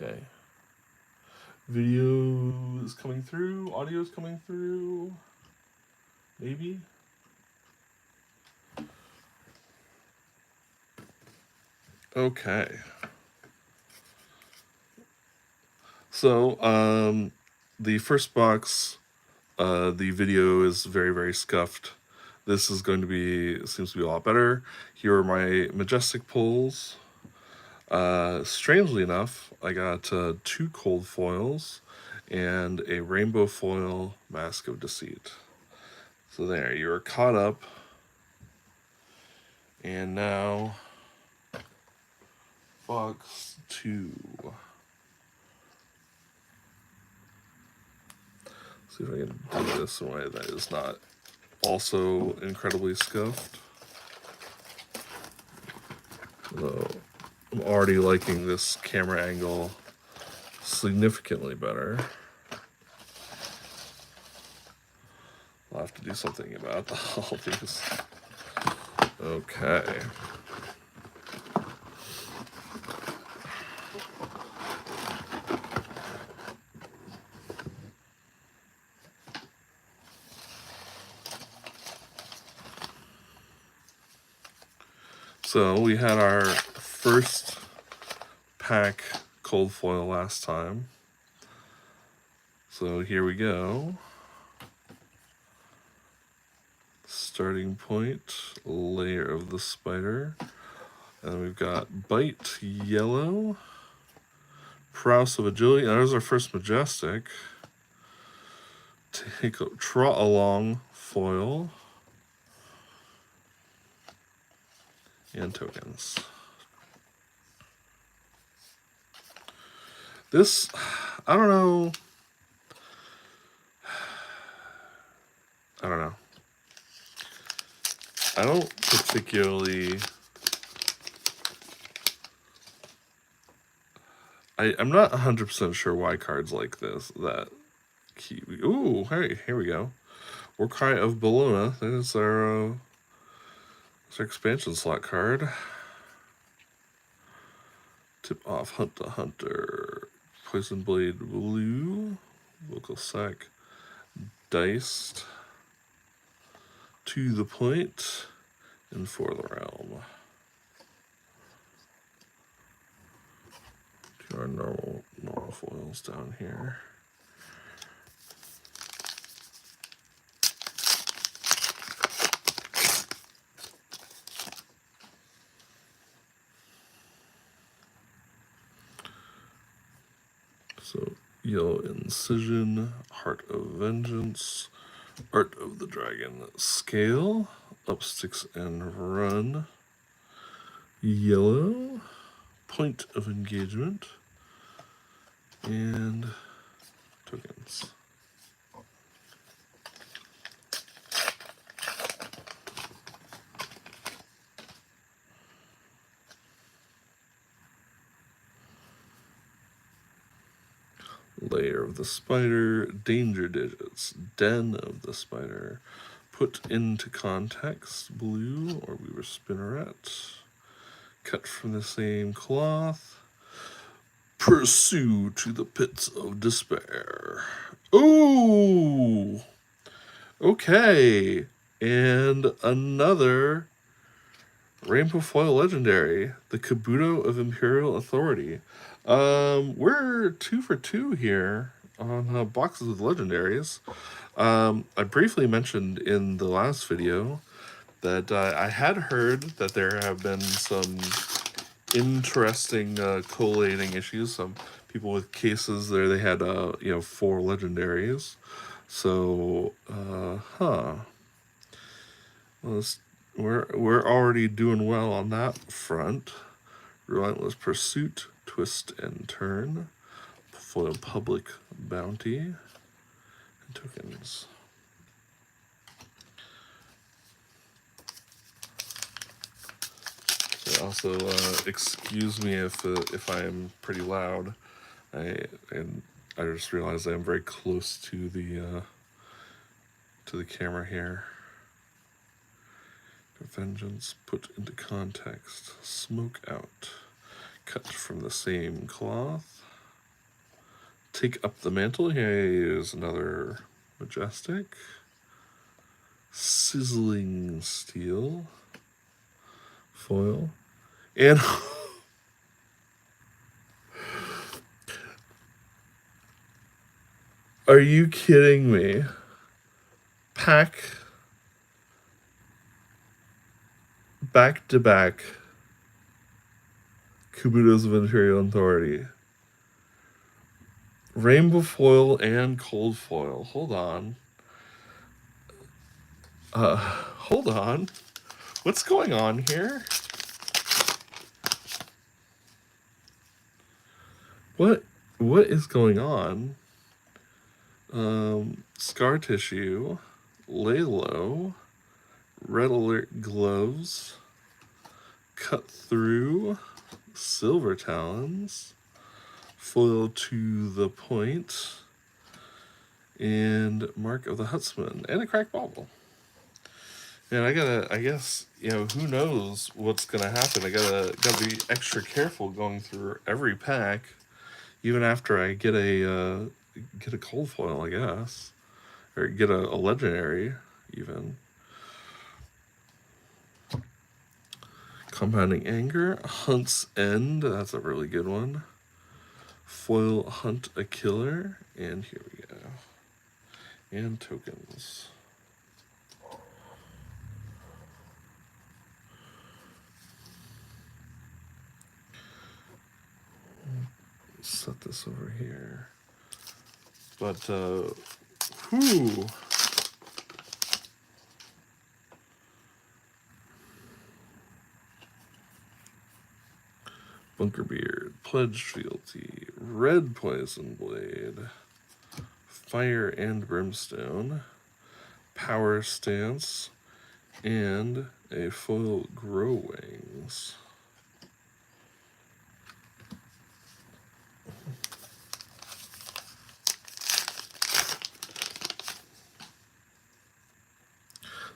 Okay. Video is coming through. Audio is coming through. Maybe. Okay. So, the first box, the video is very, very scuffed. This is going to be, seems to be a lot better. Here are my Majestic pulls. Strangely enough, I got 2 cold foils and a rainbow foil Mask of Deceit. So there, you're caught up. And now, box 2. See if I can do this in a way that is not also incredibly scuffed. Though I'm already liking this camera angle significantly better. I'll have to do something about all these. Okay. So we had our first pack cold foil last time. So here we go. Starting point, Lair of the Spider. And we've got Bite Yellow, Prowess of Agility. And there's our first Majestic. Take a Trot Along foil. And tokens. This, I don't know. I don't particularly... I'm not 100% sure why cards like this, that keep... Ooh, hey, here we go. Warcry of Bologna. That is our expansion slot card. Tip off Hunt the Hunter. Poison Blade Blue. Vocal Sack. Diced. To the Point. And For the Realm. To our normal foils down here. So, Yellow Incision, Heart of Vengeance, Art of the Dragon Scale, Up Sticks and Run, Yellow, Point of Engagement, and tokens. Lair of the Spider, Danger Digits, Den of the Spider, Put into Context, Blue, or Weaver Spinneret, Cut from the Same Cloth, Pursue to the Pits of Despair. Ooh! Okay, and another Rainbow Foil Legendary, the Kabuto of Imperial Authority. We're 2 for 2 here on boxes with legendaries. I briefly mentioned in the last video that I had heard that there have been some interesting collating issues. Some people with cases there, they had 4 legendaries. So, well, we're already doing well on that front. Relentless Pursuit, Twist and Turn, Foil Public Bounty, and tokens. So also, excuse me if I am pretty loud. I just realized I am very close to the camera here. Vengeance, Put into Context, Smoke Out, Cut from the Same Cloth, Take up the mantle. Here's another majestic. Sizzling steel. Foil. And are you kidding me? Pack back-to-back Kabuto's of Imperial Authority. Rainbow foil and cold foil. Hold on. Hold on. What's going on here? What is going on? Scar tissue, Lalo, red alert gloves, cut through, silver talons, foil to the point, and mark of the Huntsman, and a cracked bauble. And I guess, you know, who knows what's gonna happen. I gotta be extra careful going through every pack, even after I get a cold foil, I guess, or get a legendary even. Compounding Anger, Hunt's End, that's a really good one. Foil Hunt a Killer, and here we go. And tokens. Set this over here. But, whew. Bunkerbeard, Pledge Fealty, Red Poison Blade, Fire and Brimstone, Power Stance, and a foil Grow Wings.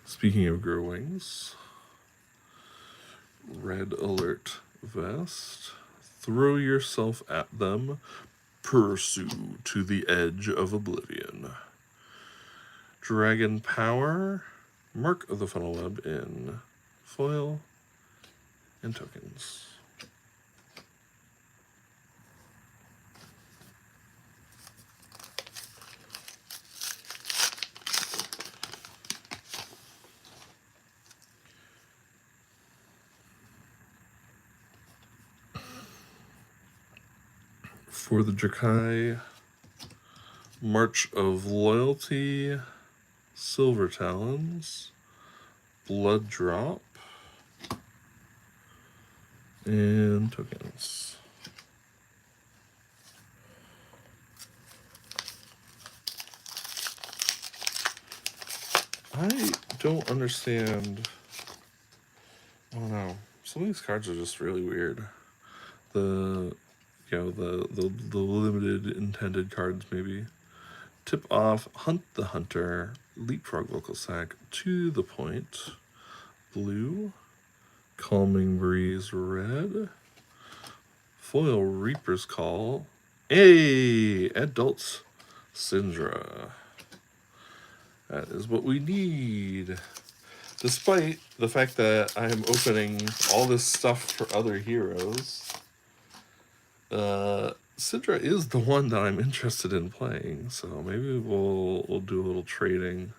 Speaking of Grow Wings, Red Alert Vest, throw yourself at them, pursue to the edge of oblivion. Dragon Power, Mark of the Funnel Web in foil and tokens. For the Drakai, March of Loyalty, Silver Talons, Blood Drop, and tokens. I don't understand. I don't know. Some of these cards are just really weird. The limited intended cards, maybe. Tip Off, Hunt the Hunter, Leapfrog Vocal Sack, To the Point, blue, Calming Breeze, red, foil Reaper's Call, Adult Syndra. That is what we need. Despite the fact that I am opening all this stuff for other heroes, Syndra is the one that I'm interested in playing, so maybe we'll do a little trading,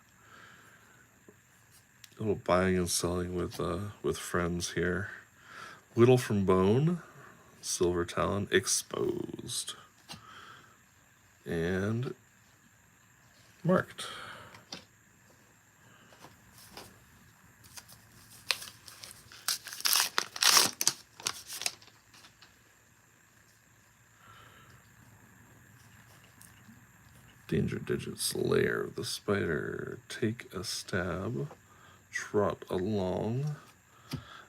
a little buying and selling with friends here. Whittle from Bone, Silver Talon, Exposed, and marked. Danger Digits, Lair of the Spider, Take a Stab, Trot Along,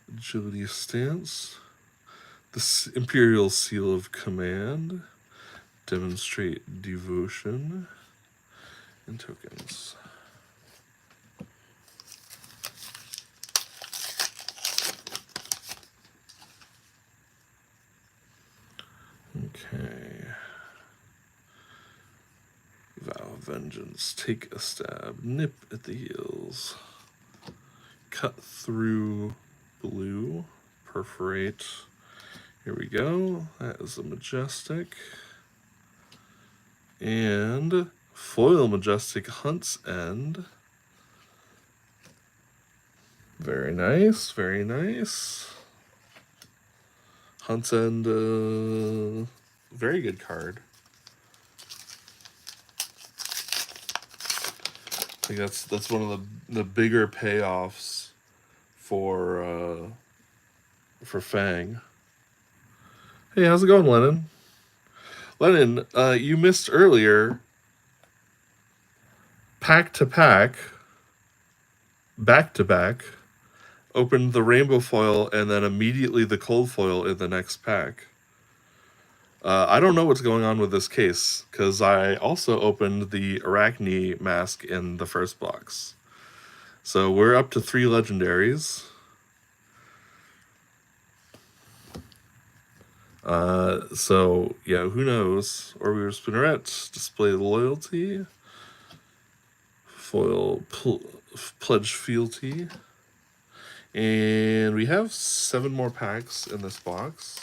Agility Stance, the Imperial Seal of Command, Demonstrate Devotion, and tokens. Okay. Vengeance. Take a stab. Nip at the heels. Cut through blue. Perforate. Here we go. That is a Majestic. And foil Majestic Hunt's End. Very nice, very nice. Hunt's End, very good card. I think that's one of the bigger payoffs for Fang. Hey, how's it going, Lennon? Lennon, you missed earlier. Pack to pack, back to back, opened the rainbow foil and then immediately the cold foil in the next pack. I don't know what's going on with this case, because I also opened the Arachne mask in the first box. So we're up to 3 legendaries. So, yeah, who knows? Or we were Spinneret, Display Loyalty, foil Pledge Fealty. And we have 7 more packs in this box.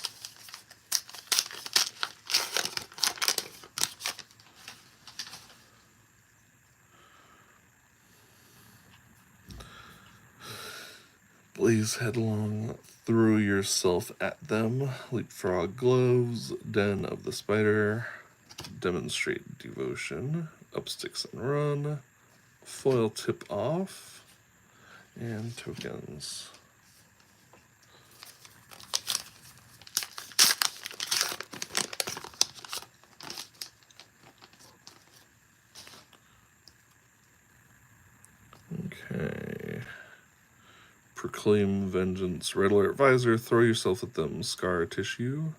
Blaze headlong, throw yourself at them. Leapfrog gloves, Den of the Spider, demonstrate devotion, up sticks and run, foil tip off, and tokens. Okay. Proclaim Vengeance. Red Alert Visor. Throw yourself at them. Scar Tissue.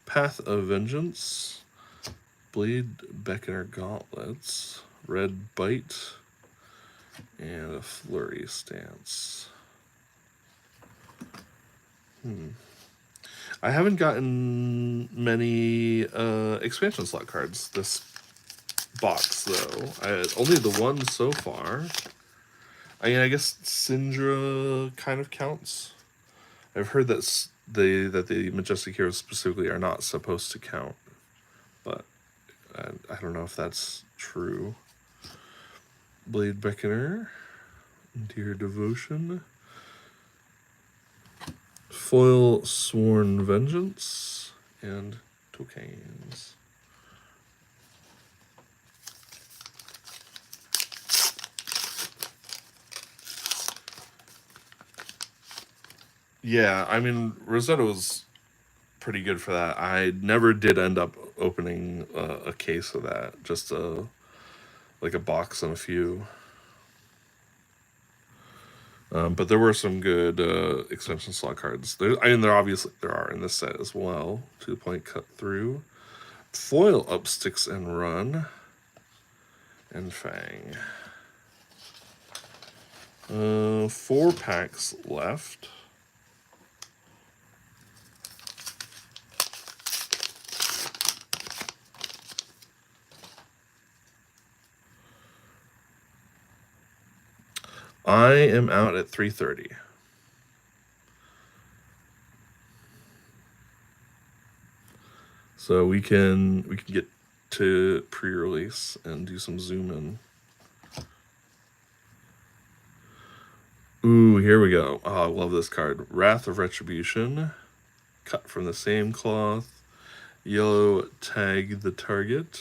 Path of Vengeance. Blade Beckoner Gauntlets. Red Bite. And a Flurry Stance. I haven't gotten many expansion slot cards this box, though. Only the one so far. I mean, I guess Syndra kind of counts. I've heard that the Majestic Heroes specifically are not supposed to count, but I don't know if that's true. Blade Beckoner, Dear Devotion, foil Sworn Vengeance, and tokens. Yeah, I mean, Rosetta was pretty good for that. I never did end up opening a case of that, just like a box and a few. But there were some good expansion slot cards. There are in this set as well. 2-point cut through, foil up sticks and run, and Fang. 4 packs left. I am out at 3:30. So we can get to pre-release and do some zoom in. Ooh, here we go. Oh, I love this card. Wrath of Retribution. Cut from the same cloth. Yellow tag the target.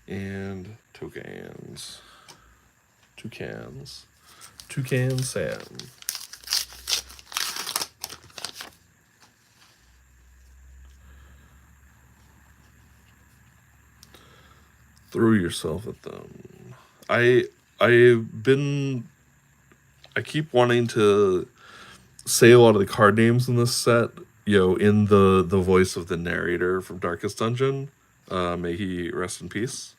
And tokens. Toucan Sam. Throw yourself at them. I keep wanting to say a lot of the card names in this set, in the voice of the narrator from Darkest Dungeon. May he rest in peace.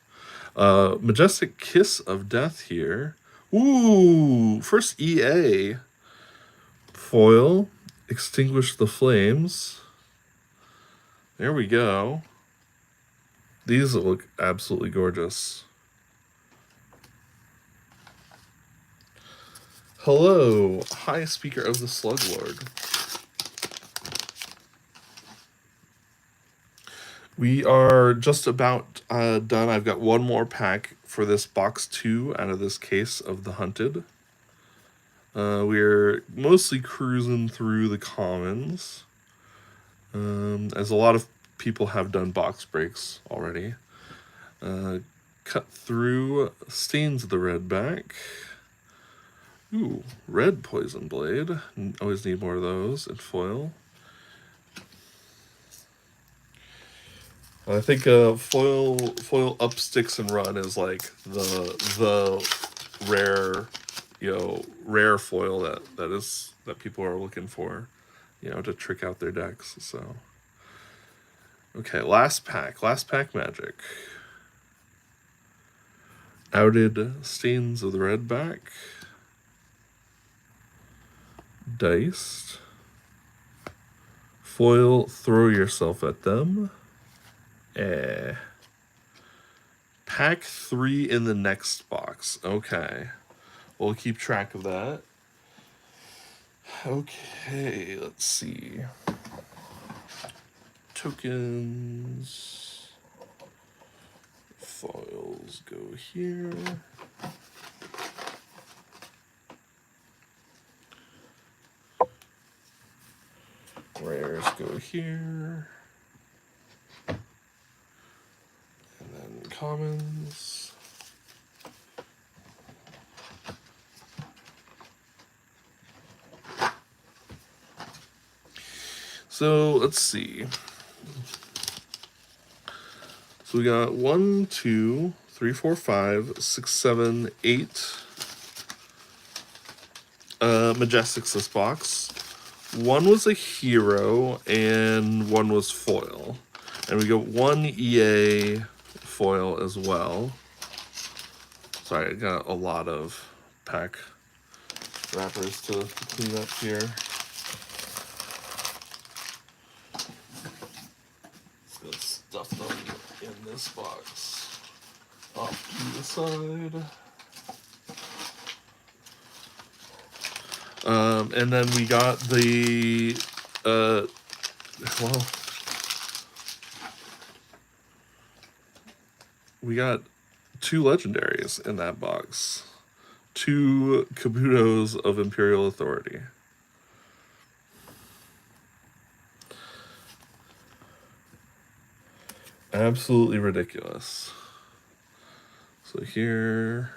Majestic Kiss of Death here. Ooh, first EA. Foil, Extinguish the Flames. There we go. These look absolutely gorgeous. Hello, High Speaker of the Sluglord. We are just about done. I've got one more pack for this box 2 out of this case of the Hunted. We're mostly cruising through the commons, as a lot of people have done box breaks already. Cut through Stains of the Redback. Ooh, red Poison Blade. Always need more of those in foil. I think foil up sticks and run is like the rare, rare foil that people are looking for, to trick out their decks. So okay, last pack magic. Outed Stains of the Redback. Diced. Foil Throw Yourself at Them. Pack 3 in the next box. Okay. We'll keep track of that. Okay, let's see. Tokens. Foils go here. Rares go here. And then commons. So let's see. So we got 1, 2, 3, 4, 5, 6, 7, 8 Majestics this box. One was a hero and one was foil. And we got one EA foil as well. Sorry, I got a lot of pack wrappers to clean up here. Let's go stuff them in this box. Off to the side. And then we got the, we got 2 legendaries in that box. 2 Kabutos of Imperial Authority. Absolutely ridiculous. So here,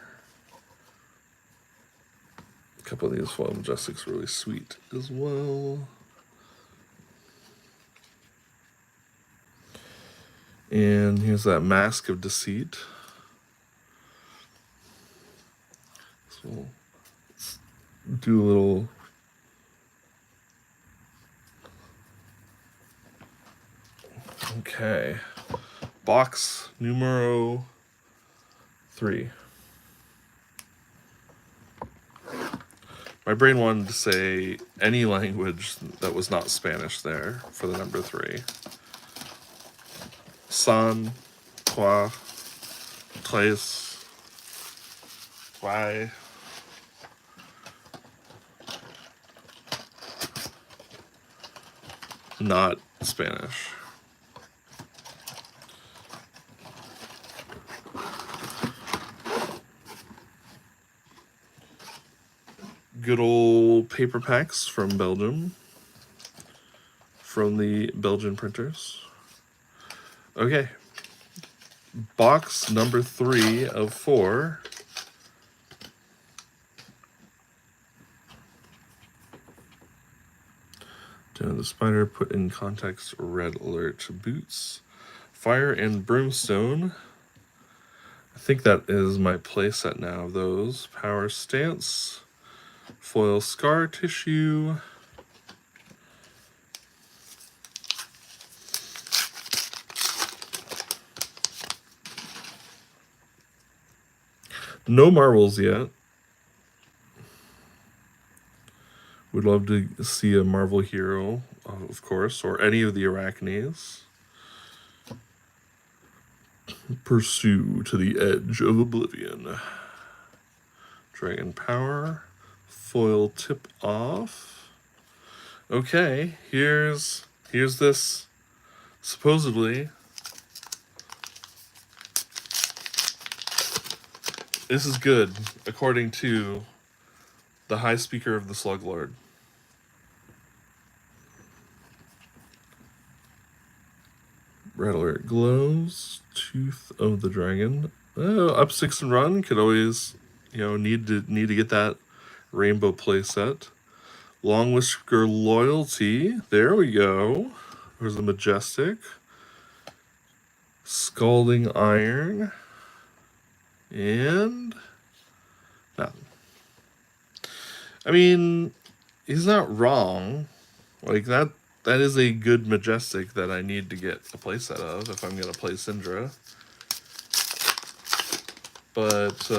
a couple of these foil Majestics really sweet as well. And here's that Mask of Deceit. So we'll do a little okay. Box numero 3. My brain wanted to say any language that was not Spanish there for the number 3. San, trois, tres, why? Not Spanish. Good old paper packs from Belgium. From the Belgian printers. Okay. Box number 3 of 4. Down the Spider, put in context, Red Alert boots. Fire and Brimstone. I think that is my playset now of those. Power Stance. Foil Scar Tissue. No marvels yet. Would love to see a Marvel hero, of course, or any of the Arachnes. Pursue to the edge of oblivion. Dragon power. Foil tip off. Okay, here's this supposedly. This is good, according to the High Speaker of the Sluglord. Red alert glows. Tooth of the dragon. Up 6 and run. Could always, need to get that rainbow playset. Long Whisker loyalty. There we go. There's a majestic. Scalding iron. And nothing. I mean, he's not wrong. Like that is a good majestic that I need to get a playset of if I'm gonna play Syndra. But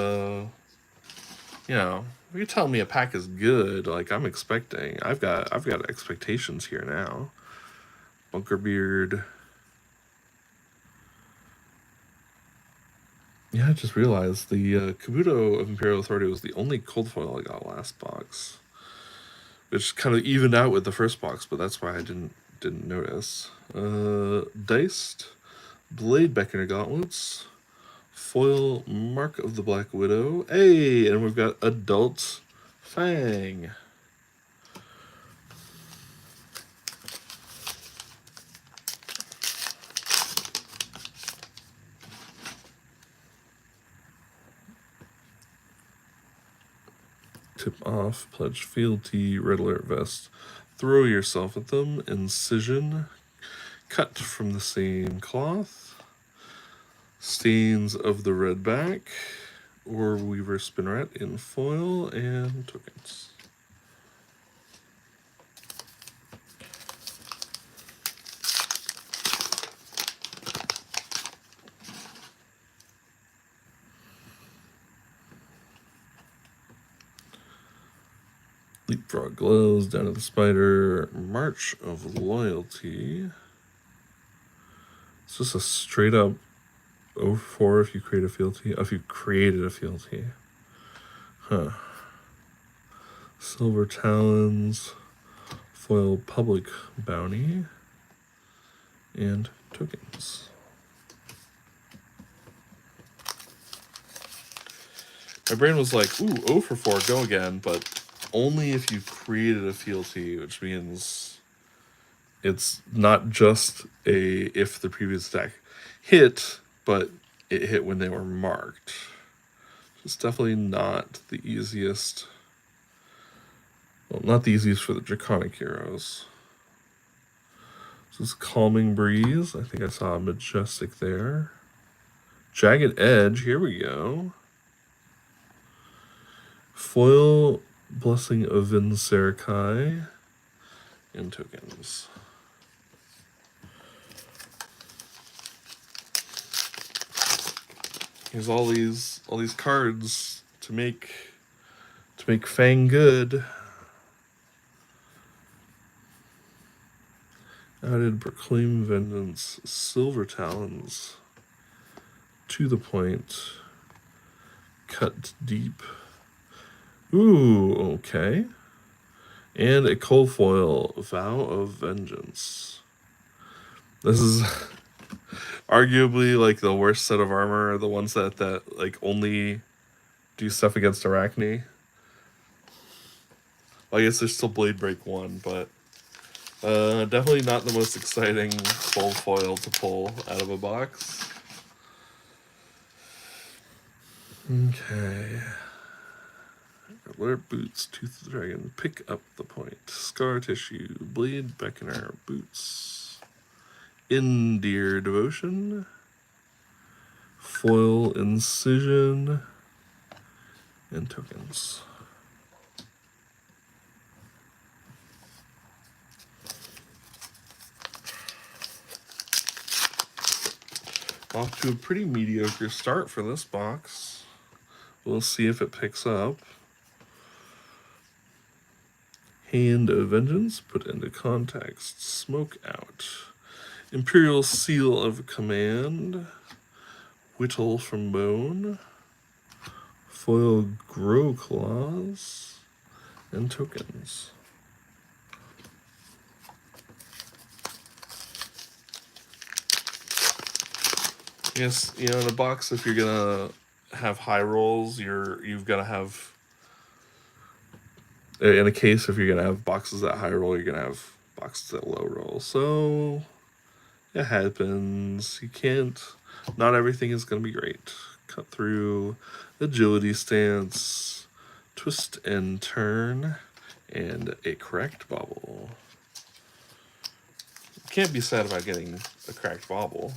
if you tell me a pack is good, like I'm expecting, I've got expectations here now. Bunkerbeard. Yeah, I just realized the Kabuto of Imperial Authority was the only cold foil I got last box, which kind of evened out with the first box, but that's why I didn't notice. Diced Blade Beckoner Gauntlets, foil Mark of the Black Widow. Hey, and we've got Adult Fang. Tip off, pledge fealty, red alert vest. Throw yourself at them. Incision, cut from the same cloth. Stains of the red back, or Weaver Spinneret in foil, and tokens. Leapfrog glows, down to the spider, March of Loyalty. It's just a straight up 0-4 if you create a fealty. If you created a fealty. Huh. Silver Talons, foil Public Bounty, and tokens. My brain was like, ooh, 0-4, go again, but only if you created a fealty, which means it's not just if the previous attack hit, but it hit when they were marked. It's definitely not the easiest. Well, not the easiest for the Draconic heroes. This is Calming Breeze. I think I saw a majestic there. Jagged Edge. Here we go. Foil Blessing of Vinserakai and tokens. Here's all these cards to make Fang good. Added Proclaim Vengeance, Silver Talons, To the Point, Cut Deep. Ooh, okay. And a cold foil, Vow of Vengeance. This is arguably like the worst set of armor, the ones that like only do stuff against Arachne. Well, I guess there's still Blade Break 1, but definitely not the most exciting full foil to pull out of a box. Okay. Alert Boots, Tooth of the Dragon, Pick Up the Point, Scar Tissue, Blade Beckoner, Boots, Endear Devotion, Foil Incision, and tokens. Off to a pretty mediocre start for this box. We'll see if it picks up. Hand of Vengeance, put into context, Smoke Out. Imperial Seal of Command, Whittle from Bone, foil Grow Claws, and tokens. Yes, you know, in a box, if you're gonna have high rolls, you've got to have. In a case, if you're gonna have boxes that high roll, you're gonna have boxes that low roll. So it happens. You can't. Not everything is gonna be great. Cut through, agility stance, twist and turn, and a cracked bauble. You can't be sad about getting a cracked bauble.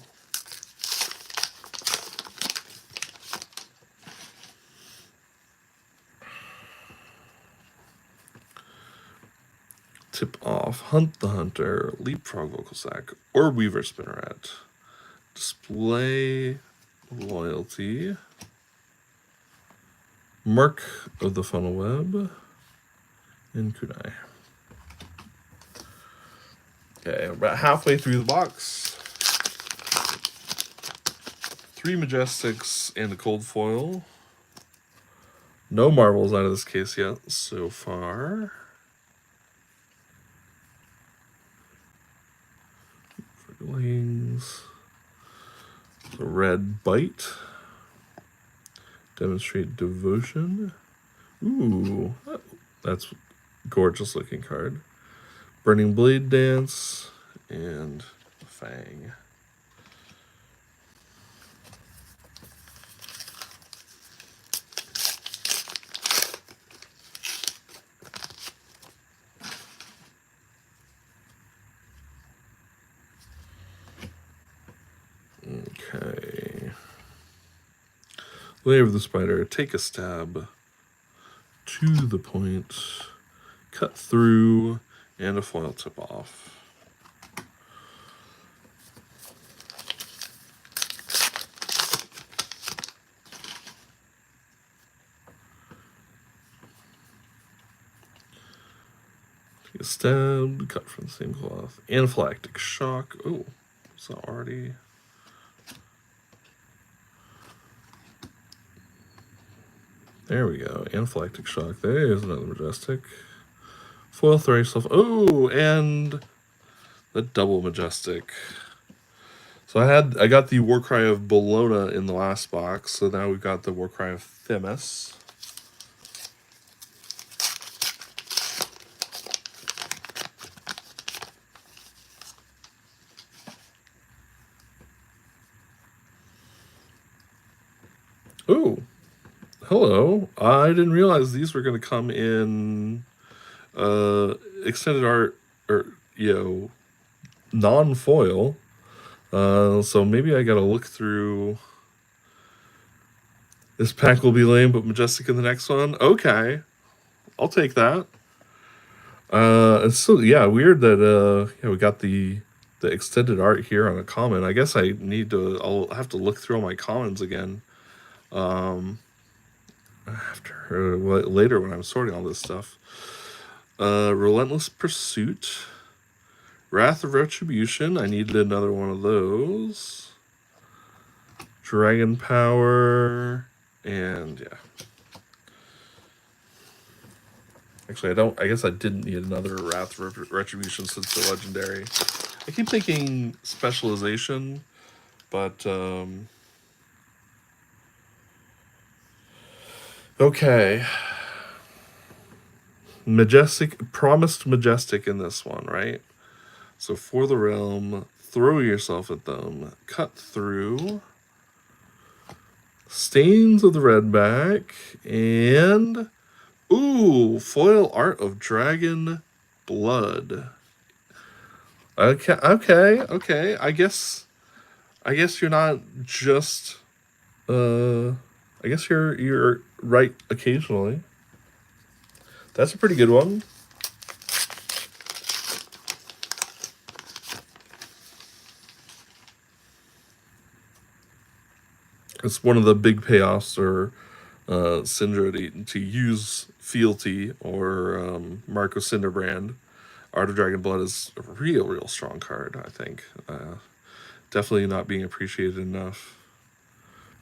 Tip Off, Hunt the Hunter, Leapfrog Vocal Sack, or Weaver Spinneret. Display Loyalty, Mark of the Funnel Web, and Kunai. Okay, about halfway through the box. 3 Majestics and a cold foil. No marbles out of this case yet so far. Wings. The Red Bite. Demonstrate Devotion. Ooh, that's a gorgeous looking card. Burning Blade Dance and Fang. Okay. Lair of the Spider. Take a stab. To the point. Cut through. And a foil tip off. Take a stab. Cut from the same cloth. Anaphylactic Shock. Oh, it's not already. There we go. Anaphylactic Shock. There's another Majestic. Foil Thracelf. Oh, and the double Majestic. So I got the Warcry of Bologna in the last box, so now we've got the Warcry of Themis. Ooh. Hello. I didn't realize these were going to come in extended art, or, you know, non-foil. So maybe I got to look through. This pack will be lame, but Majestic in the next one. Okay. I'll take that. It's still, yeah, weird that we got the extended art here on a common. I guess I'll have to look through all my commons again. Later when I'm sorting all this stuff. Relentless Pursuit. Wrath of Retribution. I needed another one of those. Dragon Power. And yeah. Actually, I guess I didn't need another Wrath of Retribution since the legendary. I keep thinking specialization, but okay. Majestic, promised Majestic in this one, right? So for the realm, throw yourself at them, cut through, Stains of the Redback, and ooh, foil Art of Dragon Blood. Okay. I guess you're not just. I guess you're right occasionally. That's a pretty good one. It's one of the big payoffs or Syndra to use Fealty or Marco Cinderbrand. Art of Dragon Blood is a real strong card, I think. Definitely not being appreciated enough.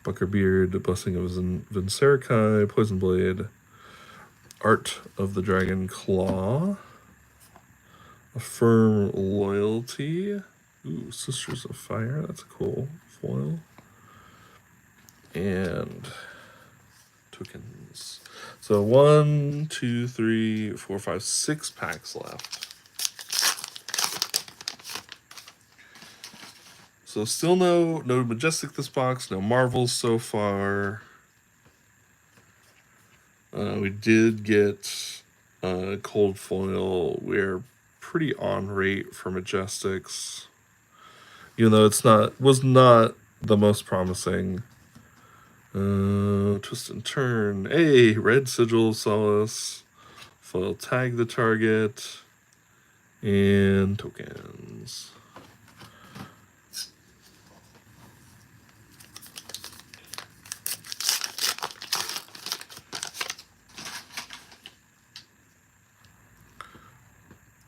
Buckerbeard, Blessing of Vincerikai, Poison Blade, Art of the Dragon Claw, Affirm Loyalty. Ooh, Sisters of Fire, that's a cool foil. And tokens. So 1, 2, 3, 4, 5, 6 packs left. So still no Majestic this box, no Marvels so far. We did get Cold Foil. We're pretty on rate for Majestics, even though was not the most promising. Twist and Turn. Hey, Red Sigil of Solace. Foil Tag the target. And tokens.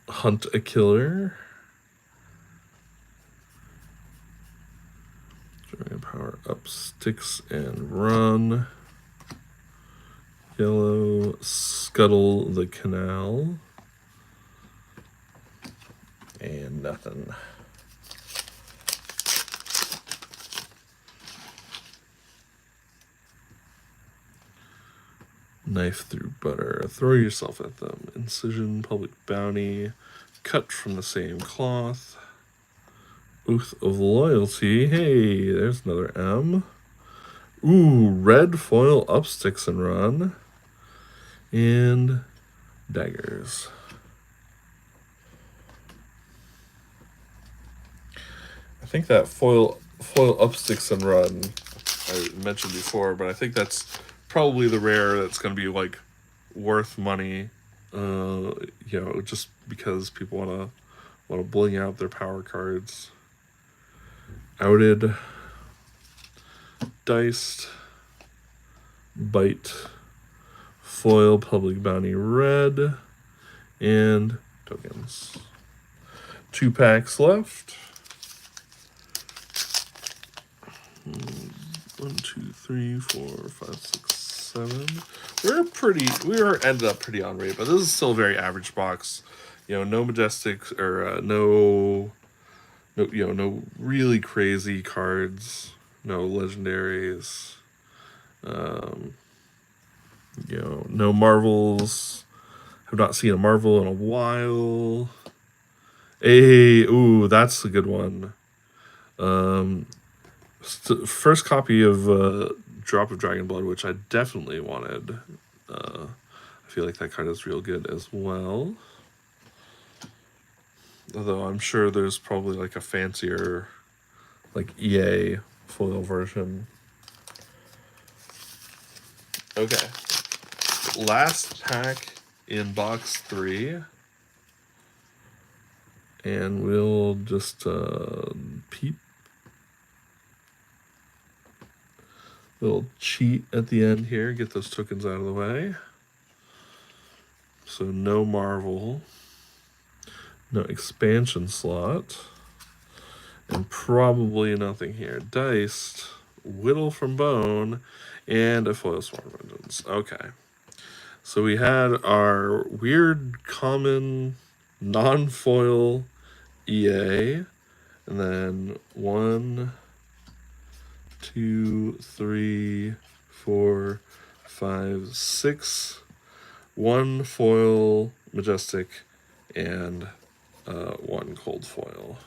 Hunt a Killer. Dragon Power Up Sticks and Run. Yellow Scuttle the Canal. And nothing. Knife Through Butter. Throw yourself at them. Incision, Public Bounty. Cut from the same cloth. Oath of Loyalty. Hey, there's another M. Ooh, red foil up sticks and run. And daggers. I think that foil up sticks and run I mentioned before, but I think that's probably the rare that's going to be like worth money. You know, just because people want to bling out their power cards. Outed, Diced, Bite, Foil, Public Bounty Red, and tokens. 2 packs left. 1, 2, 3, 4, 5, 6, 7. We ended up pretty on rate, but this is still a very average box. You know, no Majestics or no really crazy cards, no legendaries. You know, no Marvels. Have not seen a Marvel in a while. Ooh, that's a good one. First copy of Drop of Dragon Blood, which I definitely wanted. I feel like that card is real good as well. Although I'm sure there's probably like a fancier, like EA foil version. Okay. Last pack in box 3. And we'll just peep. Little cheat at the end here, get those tokens out of the way. So no Marvel. No expansion slot. And probably nothing here. Diced, Whittle from Bone, and a foil Swarm Vengeance. Okay. So we had our weird, common, non-foil EA. And then 1, 2, 3, 4, 5, 6. 1 foil Majestic and 1 cold foil.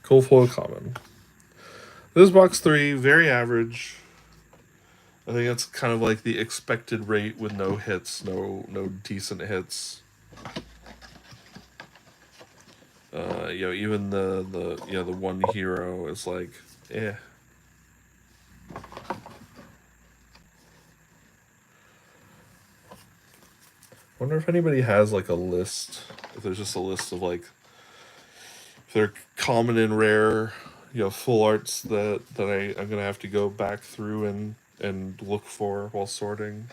Cold foil common. This is box 3, very average. I think that's kind of like the expected rate with no hits, no decent hits. You know, even the one hero is like, eh. Wonder if anybody has like a list. If there's just a list of like, if they're common and rare, you know, full arts that I'm gonna have to go back through and look for while sorting.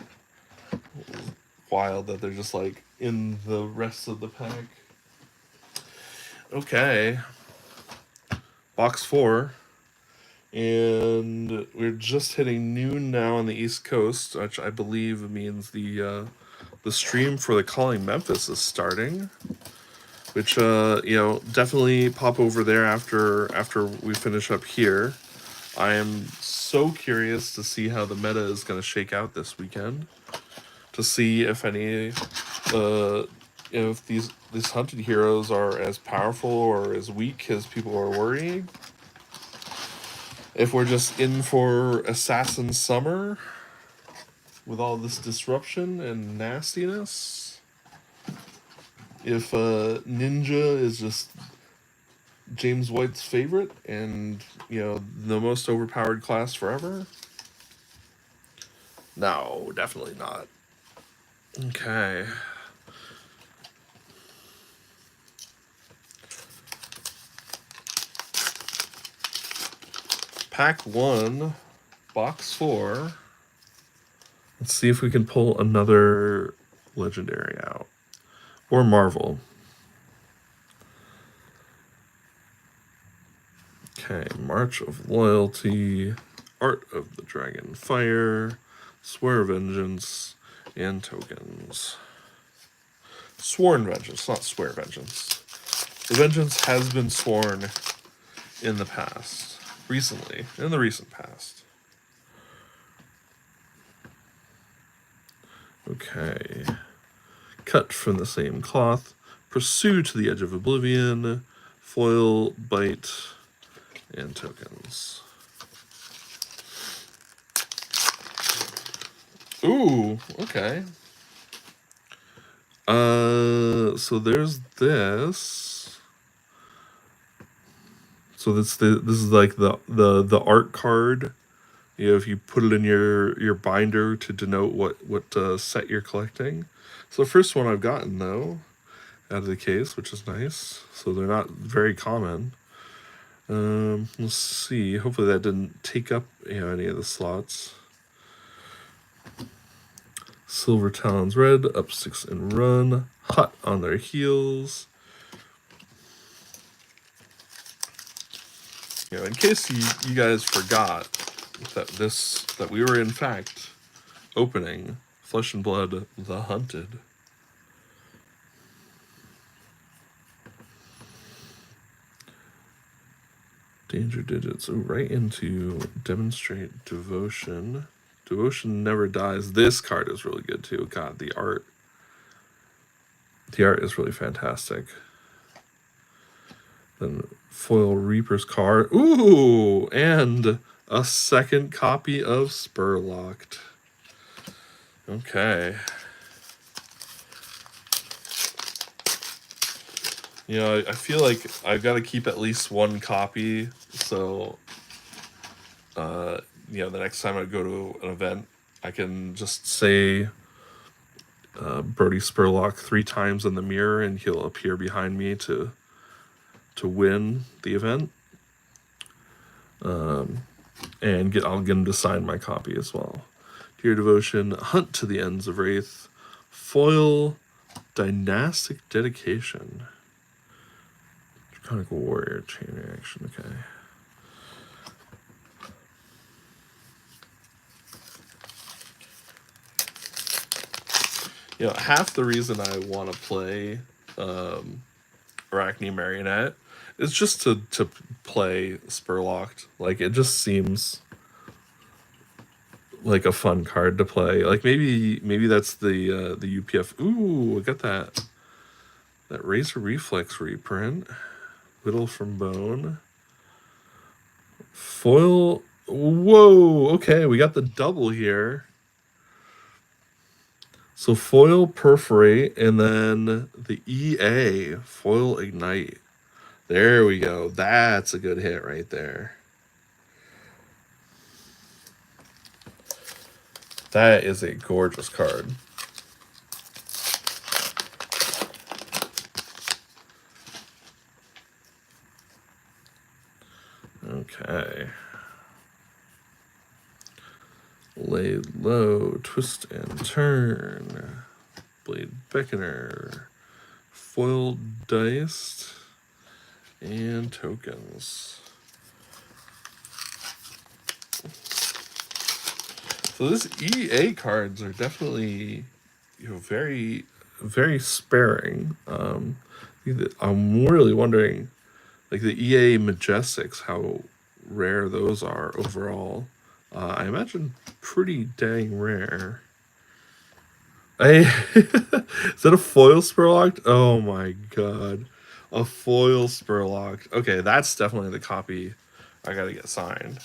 Wild that they're just like in the rest of the pack. Okay. Box 4. And we're just hitting noon now on the East Coast, which I believe means the stream for the Calling Memphis is starting. Which definitely pop over there after we finish up here. I am so curious to see how the meta is going to shake out this weekend. To see if any if these hunted heroes are as powerful or as weak as people are worrying. If we're just in for assassin summer with all this disruption and nastiness. If Ninja is just James White's favorite and, the most overpowered class forever. No, definitely not. Okay. Pack 1, box 4. Let's see if we can pull another legendary out. Or Marvel. Okay, March of Loyalty, Art of the Dragon Fire, Swear Vengeance, and Tokens. Sworn Vengeance, not Swear Vengeance. The Vengeance has been sworn in the past. Recently, in the recent past. Okay. Cut from the same cloth. Pursue to the Edge of Oblivion. Foil, Bite, and Tokens. Ooh, okay. So there's this. So this is like the art card. If you put it in your binder to denote what set you're collecting. So the first one I've gotten though, out of the case, which is nice. So they're not very common. Let's see. Hopefully that didn't take up any of the slots. Silver Talons Red, up 6 and run. Hot on their heels. In case you guys forgot that we were in fact opening Flesh and Blood The Hunted. Danger Digits. Oh, right into Demonstrate Devotion. Devotion Never Dies. This card is really good too. God, the art. The art is really fantastic. Then foil Reaper's card. Ooh, and a second copy of Spurlocked. Okay. I feel like I've got to keep at least one copy. So, the next time I go to an event, I can just say Brody Spurlock 3 times in the mirror, and he'll appear behind me to win the event. And I'll get him to sign my copy as well. Dear Devotion, Hunt to the Ends of Wraith, foil Dynastic Dedication. Draconic Warrior, chain reaction, okay. Half the reason I want to play Arachne Marionette is just to play Spurlocked. Like, it just seems like a fun card to play. Like, maybe that's the UPF. Ooh, I got that Razor Reflex reprint. Whittle from Bone. Foil. Whoa, okay, we got the double here. So foil Perforate, and then the EA, foil Ignite. There we go. That's a good hit right there. That is a gorgeous card. Okay. Lay Low, Twist and Turn, Blade Beckoner, Foil Diced, and Tokens. So this EA cards are definitely, very, very sparing. I'm really wondering, like the EA Majestics, how rare those are overall. I imagine pretty dang rare. Hey, is that a foil Spurlocked? Oh my god. A foil Spurlocked. Okay, that's definitely the copy I gotta get signed.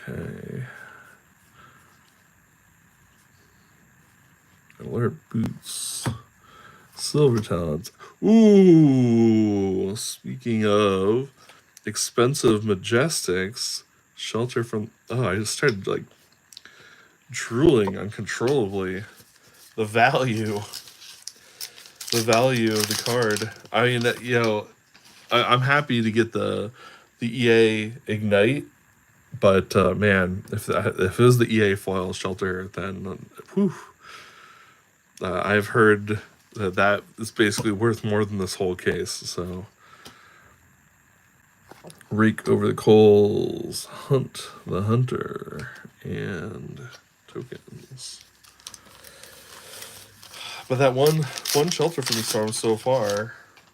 Okay. Alert boots. Silver talents. Ooh, speaking of expensive Majestics, shelter from. Oh, I just started like drooling uncontrollably. The value, the value of the card. I mean, I'm happy to get the EA Ignite, but man, if it was the EA foil shelter, then whew, I've heard that is basically worth more than this whole case. So rake over the coals, hunt the hunter, and tokens. But that one shelter from the storm so far,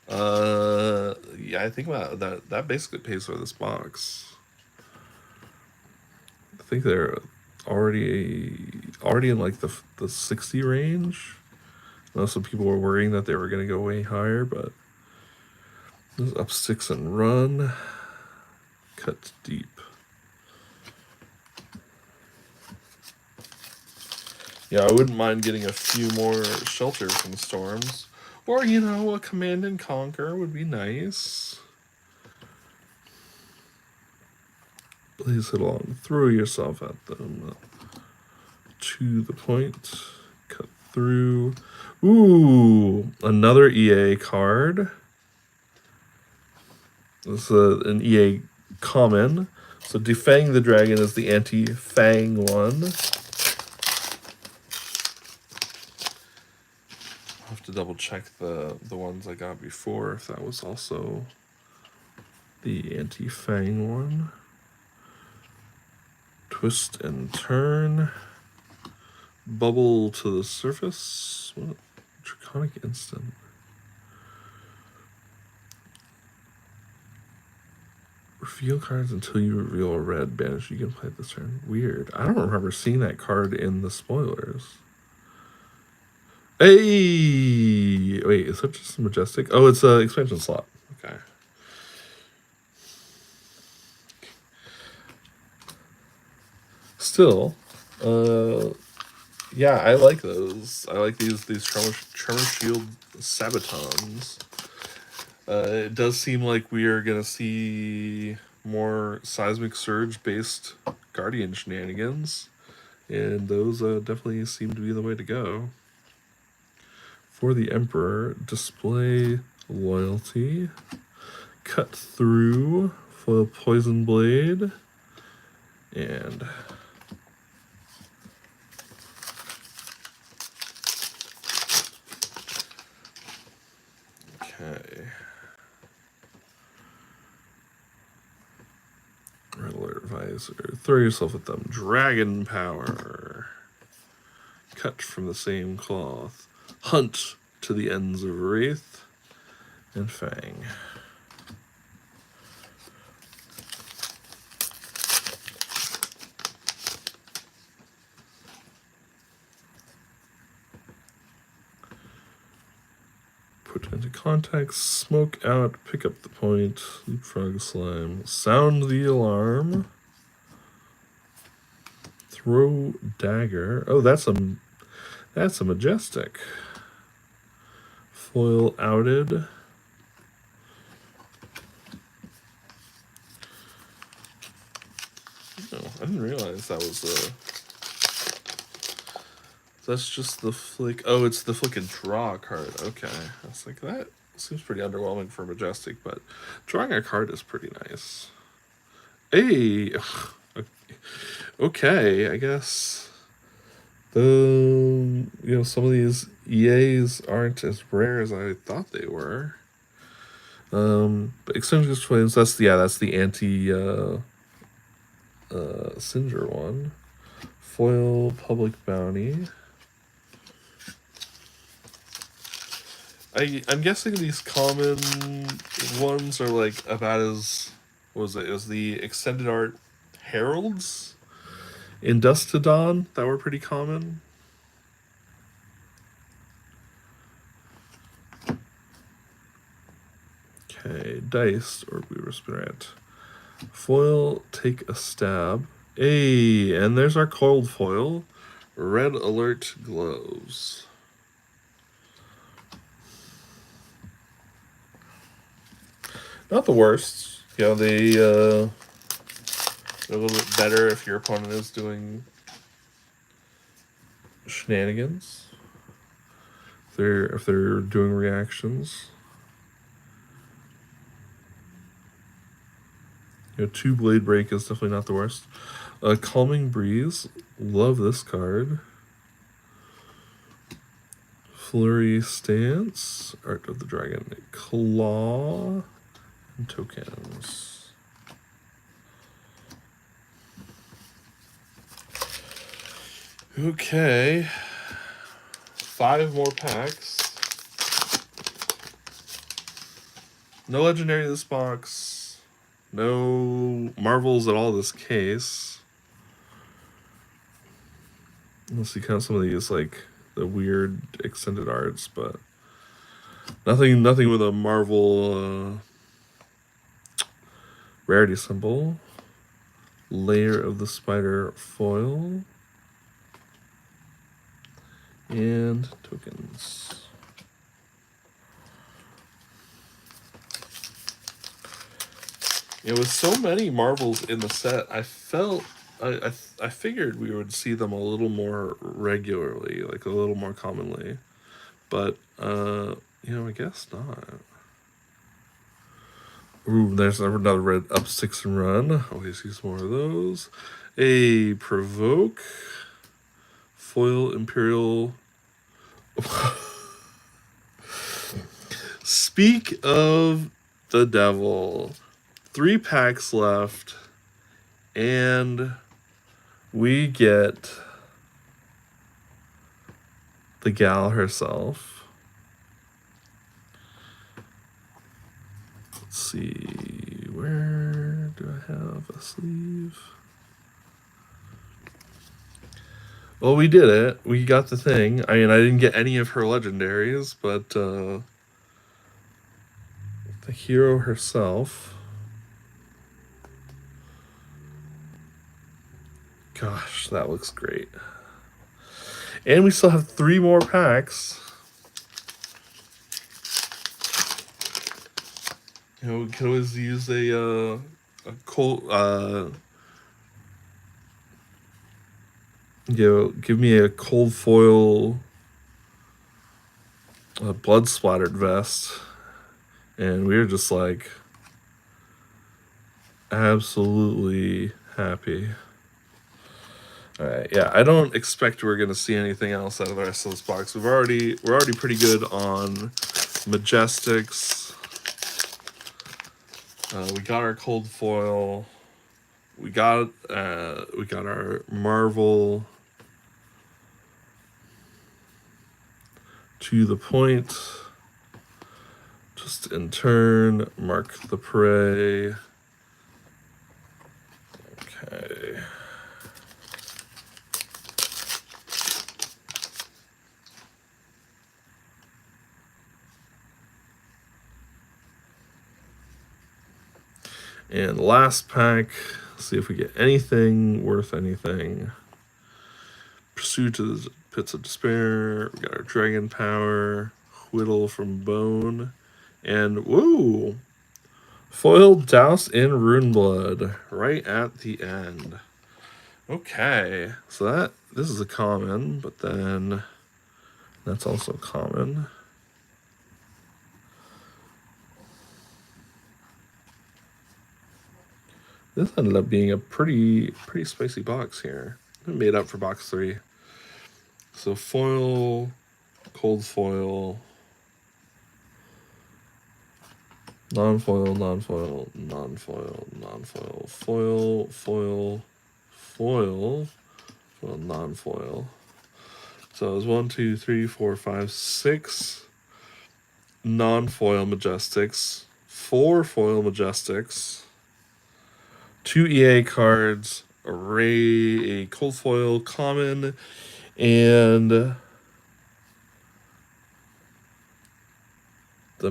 yeah, I think that basically pays for this box. I think they're already in like the 60 range. I know some people were worrying that they were going to go way higher, but this is up 6 and run. Cut deep. Yeah, I wouldn't mind getting a few more shelters from storms. Or, a command and conquer would be nice. Please hit along. Throw yourself at them. To the point. Cut through. Ooh, another EA card. This is an EA common. So Defang the Dragon is the anti-Fang one. I'll have to double check the ones I got before, if that was also the anti-Fang one. Twist and turn. Bubble to the surface. What? Draconic instant. Reveal cards until you reveal a red. Banish. You can play this turn. Weird. I don't remember seeing that card in the spoilers. Hey! Wait, is that just a Majestic? Oh, it's an expansion slot. Okay. Still, yeah, I like those. I like these Tremor Shield Sabatons. It does seem like we are gonna see more Seismic Surge based Guardian shenanigans, and those definitely seem to be the way to go. For the Emperor, display loyalty, cut through, foil Poison Blade, and okay. Red Alert Visor. Throw yourself at them. Dragon Power. Cut from the same cloth. Hunt to the ends of Wraith. And Fang. Put into contact, smoke out, pick up the point, leapfrog slime, sound the alarm, throw dagger. Oh, that's a Majestic. Foil outed. Oh, I didn't realize that was that's just the flick. Oh, it's the flick and draw card. Okay. I was like, that seems pretty underwhelming for Majestic, but drawing a card is pretty nice. Hey! Okay, I guess some of these EAs aren't as rare as I thought they were. But Extinguished Flames, that's the anti Cinder one. Foil Public Bounty. I'm guessing these common ones are like about as, what was it? It was the extended art Heralds in Dust to Dawn that were pretty common. Okay, Dice or Weaver Spirit. Foil, Take a Stab. Hey, and there's our cold foil. Red Alert Gloves. Not the worst. You know, they're a little bit better if your opponent is doing shenanigans. If they're doing reactions. You know, 2 Blade Break is definitely not the worst. Calming Breeze. Love this card. Flurry Stance. Art of the Dragon. Claw. And tokens. Okay. 5 more packs. No legendary in this box. No Marvels at all this case. Unless you count some of these, like the weird extended arts, but nothing with a Marvel rarity symbol. Layer of the Spider foil. And tokens. With so many Marvels in the set, I felt I figured we would see them a little more regularly, like a little more commonly, but I guess not. Ooh, there's another red up 6 and run. Always use more of those. A Provoke, foil Imperial. Speak of the devil. 3 packs left, and we get the gal herself. Let's see, where do I have a sleeve? Well, we did it. We got the thing. I mean, I didn't get any of her legendaries, but the hero herself. Gosh, that looks great. And we still have 3 more packs. We could always use a cold. Give me a cold foil, blood splattered vest, and we were just like absolutely happy. All right, yeah, I don't expect we're gonna see anything else out of the rest of this box. We're already pretty good on Majestics. We got our cold foil. We got our Marvel. To the point. Just in turn, mark the prey. Okay. And last pack, see if we get anything worth anything. Pursue to the Pits of Despair. We got our Dragon Power, Whittle from Bone, and woo! Foil Douse in Runeblood right at the end. Okay, so this is a common, but then that's also common. This ended up being a pretty spicy box here. It made up for box 3. So foil, cold foil, Non-foil, non-foil, non-foil, non-foil, foil, foil, foil, foil, non-foil. So it was 1, 2, 3, 4, 5, 6 non-foil Majestics, 4 foil Majestics, 2 EA cards, a cold foil common, and the the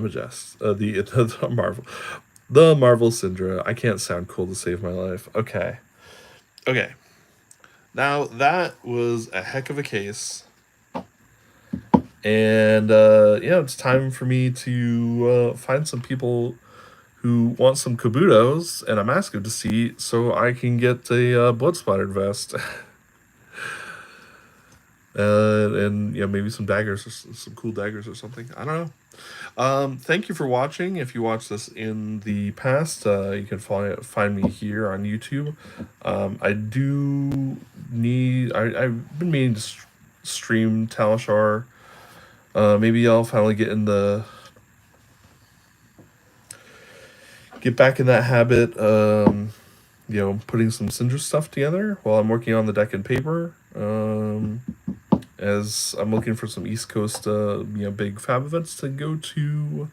Marvel Syndra. I can't sound cool to save my life. Okay. Now that was a heck of a case. And it's time for me to find some people who want some Kabutos and a Mask of Deceit so I can get a blood splattered vest. And maybe some daggers or some cool daggers or something. I don't know. Thank you for watching. If you watched this in the past, you can find me here on YouTube. I've been meaning to stream Talishar. Maybe I'll finally get back in that habit. Putting some Syndra stuff together while I'm working on the deck and paper. As I'm looking for some East Coast, big fab events to go to.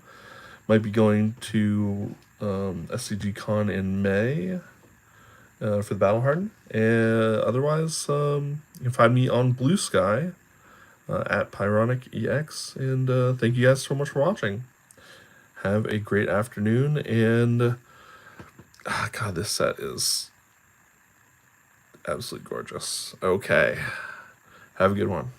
Might be going to SCG Con in May for the Battle Harden. And otherwise, you can find me on Blue Sky at Pyronic EX. And thank you guys so much for watching. Have a great afternoon. And God, this set is absolutely gorgeous. Okay. Have a good one.